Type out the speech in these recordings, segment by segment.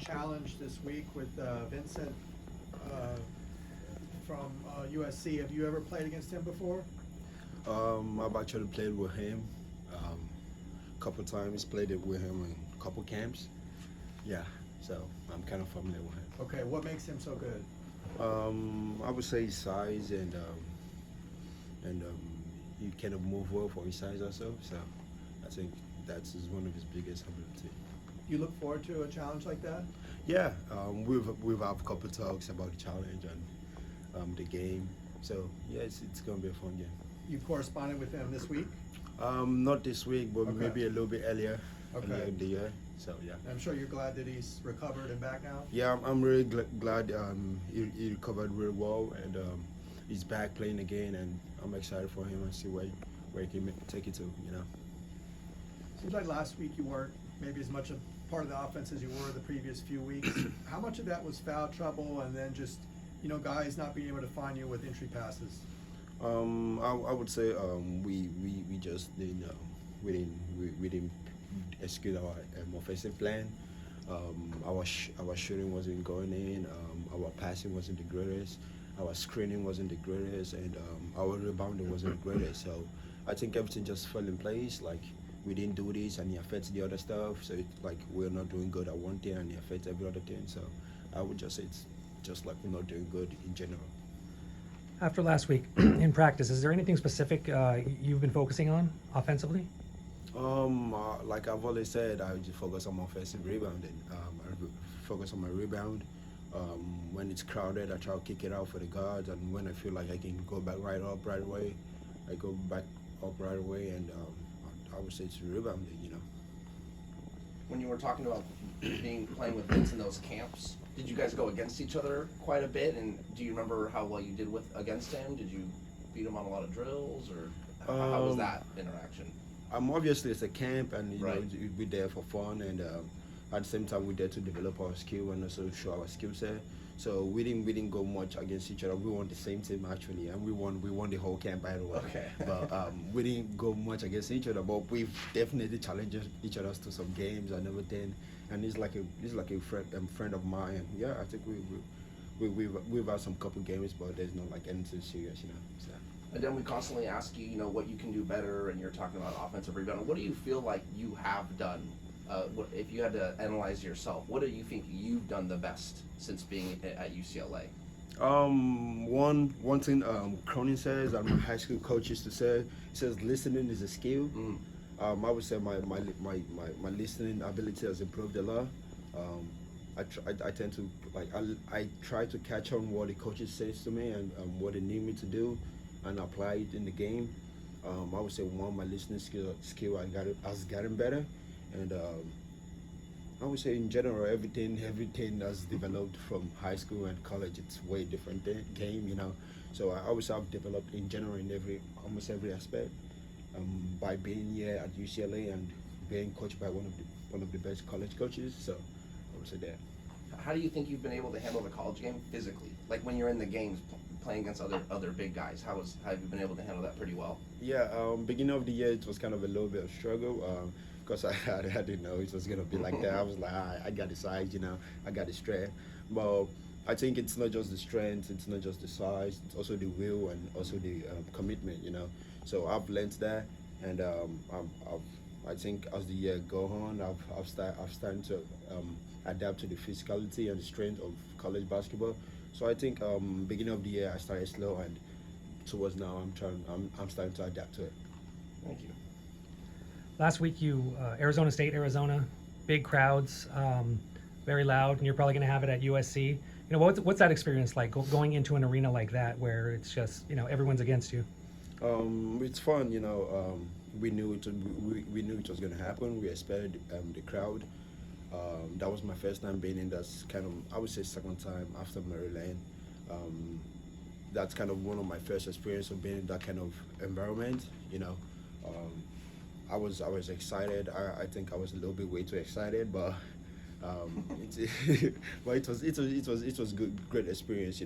challenge this week with Vincent from USC. Have you ever played against him before? I've actually played with him a couple times. Played it with him in a couple camps. Yeah, so I'm kind of familiar with him. Okay, what makes him so good? I would say his size and he kind of move well for his size also. So I think that's one of his biggest ability. You look forward to a challenge like that? Yeah, we've had a couple talks about the challenge and the game. So yeah, it's gonna be a fun game. You corresponded with him this week? Not this week, but Okay. maybe a little bit earlier Okay. in the year. So yeah. I'm sure you're glad that he's recovered and back now? Yeah, I'm really glad he recovered really well and he's back playing again, and I'm excited for him and see where he can take it to. You know. Seems like last week you weren't maybe as much a part of the offense as you were the previous few weeks. How much of that was foul trouble and then just, guys not being able to find you with entry passes? I would say we just didn't we didn't execute our offensive plan. Our shooting wasn't going in. Our passing wasn't the greatest. Our screening wasn't the greatest, and our rebounding wasn't the greatest. So I think everything just fell in place. Like we didn't do this, and it affects the other stuff. So it's like we're not doing good at one thing, and it affects every other thing. So I would just say it's just like we're not doing good in general. After last week in practice, is there anything specific you've been focusing on offensively? Like I've always said, I just focus on my offensive rebounding. I focus on my rebound. When it's crowded, I try to kick it out for the guards, and when I feel like I can go back right away, I go back up right away, and I would say it's rebounding. When you were talking about playing with Vince in those camps, did you guys go against each other quite a bit? And do you remember how well you did against him? Did you beat him on a lot of drills, or how was that interaction? Obviously it's a camp, and Right. we're there for fun, and at the same time we're there to develop our skill and also show our skill set. So we didn't go much against each other. We won the same team actually, and we won the whole camp, by the way. Okay. But we didn't go much against each other, but we've definitely challenged each other to some games and everything. And he's like a friend of mine. And yeah, I think we've had some couple games, but there's not like anything serious, So. And then we constantly ask you, what you can do better, and you're talking about offensive rebounding. What do you feel like you have done? If you had to analyze yourself, what do you think you've done the best since being at UCLA? One thing Cronin says, and my high school coach used to say, he says listening is a skill. I would say my listening ability has improved a lot. I tend to I try to catch on what the coaches says to me and what they need me to do, and apply it in the game. I would say my listening skill has gotten better, and I would say in general everything that's developed from high school and college, it's way different game, So I would say I've developed in general in almost every aspect. By being here at UCLA and being coached by one of the best college coaches, so I would say that. How do you think you've been able to handle the college game physically? Like when you're in the games playing against other big guys, have you been able to handle that pretty well? Yeah, beginning of the year it was kind of a little bit of struggle because I didn't know it was gonna be like that. I was like, I got the size, I got the strength, but I think it's not just the strength, it's not just the size, it's also the will and also the commitment, So I've learned that, and I think as the year go on, I've started to adapt to the physicality and the strength of college basketball. So I think beginning of the year I started slow, and towards now I'm starting to adapt to it. Thank you. Last week Arizona State, Arizona, big crowds, very loud, and you're probably going to have it at USC. What's that experience like, going into an arena like that where it's just everyone's against you? It's fun, we knew it was going to happen. We expected the crowd. That was my first time being in that kind of, I would say, second time after Maryland. That's kind of one of my first experience of being in that kind of environment. I was excited. I think I was a little bit way too excited, but but it was great experience.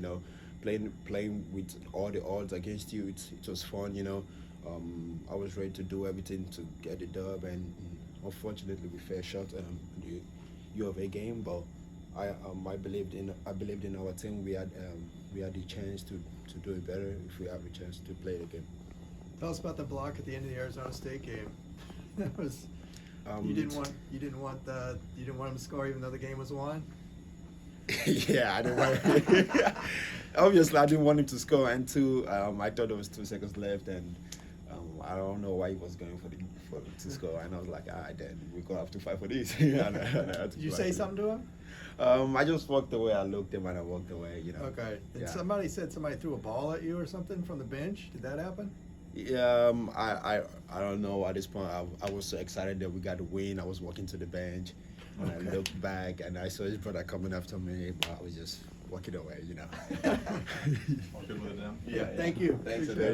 Playing with all the odds against you. It was fun. I was ready to do everything to get the dub, and unfortunately we fell short the U of A game, but I believed in our team. We had the chance to do it better if we have a chance to play the game. Tell us about the block at the end of the Arizona State game. That was you didn't want him to score even though the game was won. Yeah, I didn't want. Obviously, I didn't want him to score, and two, I thought there was 2 seconds left, and I don't know why he was going to score, and I was like, then we're gonna have to fight for this. And I had to Did you fight say for something to him? it. I just walked away. I looked at him and I walked away. Okay. And Yeah. somebody said somebody threw a ball at you or something from the bench. Did that happen? Yeah, I don't know at this point. I was so excited that we got to win. I was walking to the bench, and I looked back and I saw his brother coming after me, but I was just walking away. All good with it now? Yeah. Thank you. Thanks, Appreciate it.